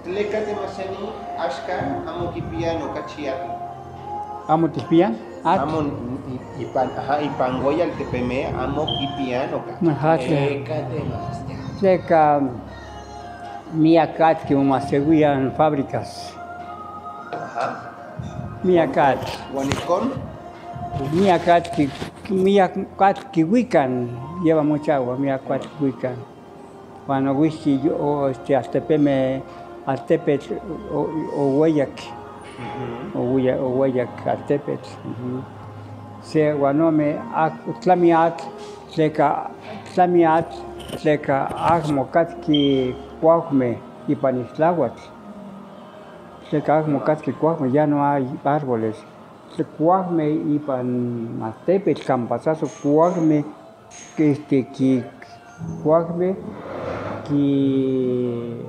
Tleca temasiani ashkan amo kipian o kachiat. Amo tispian? Amo ipangoyal tepeme amo kipian o kachiat. Tleca temasiani. Tleca miacat que umas seguían fábricas. Ajá. Miacat. Guanicón. Miacat que huican, lleva mucha agua, miacat que huican. Cuando whisky o astepeme, astepet o hueyac, o hueyac, astepet. Se guanome tlamiat, tlamiat, agmocat que cuajme y panislahuat. Agmocat que cuajme, ya no hay árboles. Cuajme y pan astepet, campasazo, cuajme, que cuajme. Que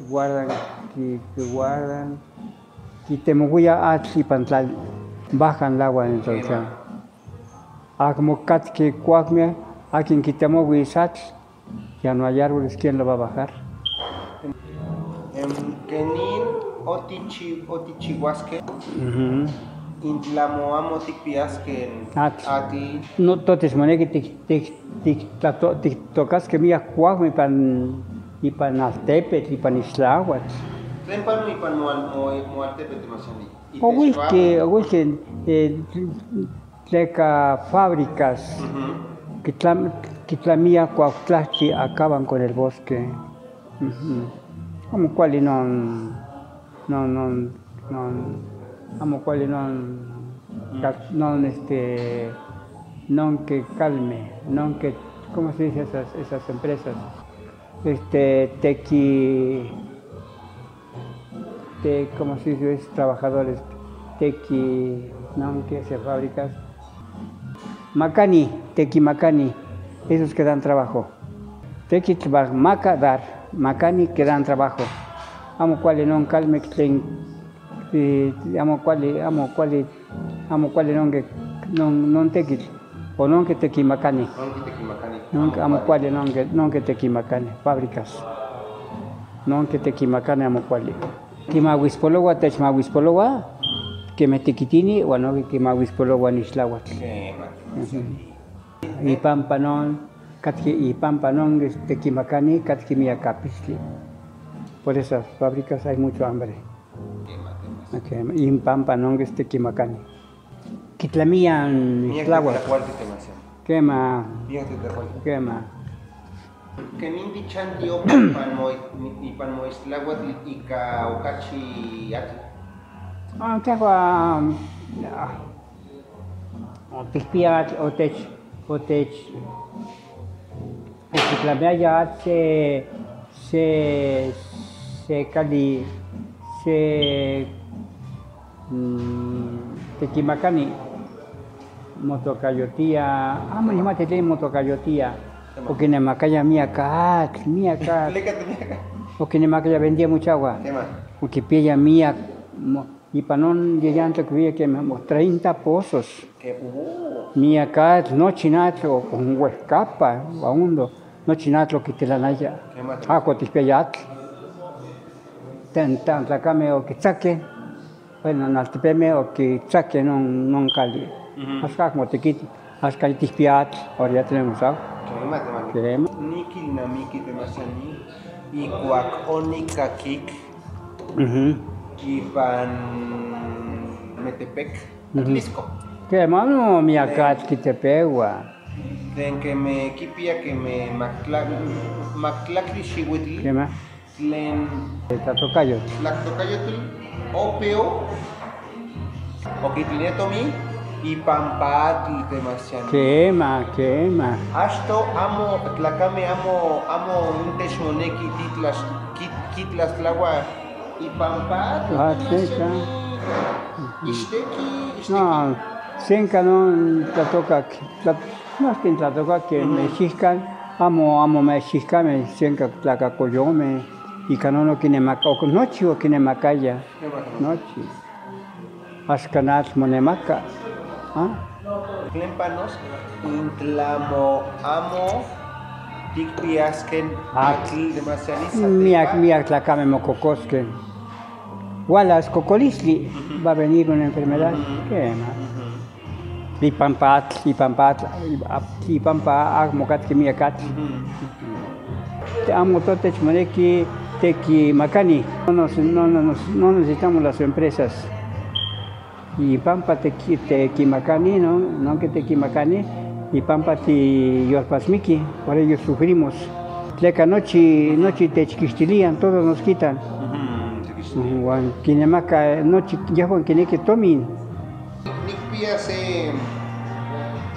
guardan, que temoguya atli pantlal, bajan el agua en el océano. Como cat que cuacme, a quien quitemos sat, ya no hay árboles, ¿quién lo va a bajar? Kenin otichihuasque, intlamo tikpiasque atl. No totes mone que tocas que mía cuacme y pan altepet y pan islahuat. ¿Tlen pano y pan moaltepet temasiani? O que tleca fábricas que tlamía cuauhtlachi acaban con el bosque. Como cual no amo cual no que calme, no que, ¿cómo se dice esas empresas? ¿Cómo se dice? Esos trabajadores, no que se fábricas. Macani, esos que dan trabajo. Maca dar, Macani que dan trabajo. Amo cual no calme amo cual no tequil o no que tequimacani. Nunca amo cual no que tequimacani, fábricas. No que tequimacani amo cual. Que mahuispologua techmahuispologua, que me tequitini o no que mahuispologua nislahuat. Y pampanon, tequimacani, catquimia capisli. Por esas fábricas hay mucho hambre. Y en Pampa no es tequimacani. Quitlamían islahuat. Quema. Que nindi chandio pan moislahuat y ka okachi atl. Chagua tispiat o tech quitlamía se cali tequimacani motocayotía me llamaste de motocayotía o que nemacaya miacat o que nemacaya vendía mucha agua o que pilla mía y panón de llanto que había que 30 pozos miacat no chinatlo con huescapa aún no chinatlo que te la naya cotispeyat tan tlacame o que saque bueno naltepeme o que saque no cali hasta como te quite hasta que tispiat ahora ya tenemos agua Nikil namiki temasiani y cuac onikakik y pan metepec Atlisco que mano miacat que te pegua den que me kipia que me maclacli shiwitl ¿qué más? Tlen Tlactocayotl opeo oquitletomi y pampatl demasiado. Quema. Ashto amo tlacame amo intechmoneki kitlas tlagua y pampatl. Ishteki. No, senca no tlatoca, no es que tlatoca que mexiscan, amo mexiscan, me senca tlacacoyome y canono kinemaca, o nochi o kinemacaya, nochi. Ascanat monemaca. Clempanos intlamo amo Tikpiasken, atl demasianisa. Miak tlacame mococosque. Walas cocolisli va a venir una enfermedad. ¿Qué más? Lipampa, agmocat que miacat. Amo tote chmoneki teki macani. No necesitamos las empresas. Y pampa teki macani, no que teki macani. Y pampa ti yorpasmiki, por ello sufrimos. Tleca noche te chiquistilian, todos nos quitan. Juan Kinemaca, noche ya Juan Kineke Tomin. Nikpia se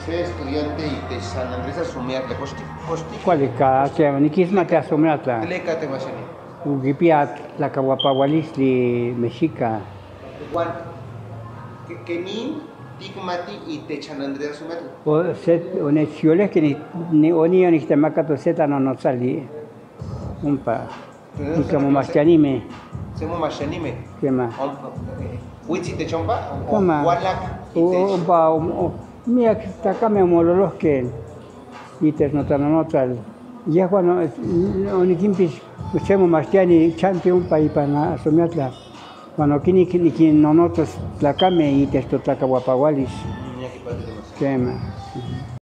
estudiante y de San Andrés Asumiatla, costi. ¿Cuál es que Nikisma te Asumiatla? Tleca te masani. Ugipia la Caguapagualisli Mexica. Juan, que ni Tigmati y te San Andrés Asumiatla. O necioles que ni onio ni te macato zeta no salí. Y como más que anime. Semo más anime. ¿Qué más? ¿Huichi te chompa? ¿O Walak y te mira, acá me mololos que y te notan ya cuando onikimpis usemos más que ni champion para Asumiatla. Cuando kini no notas tlacame y te esto tlacahuapagualis. ¿Qué más?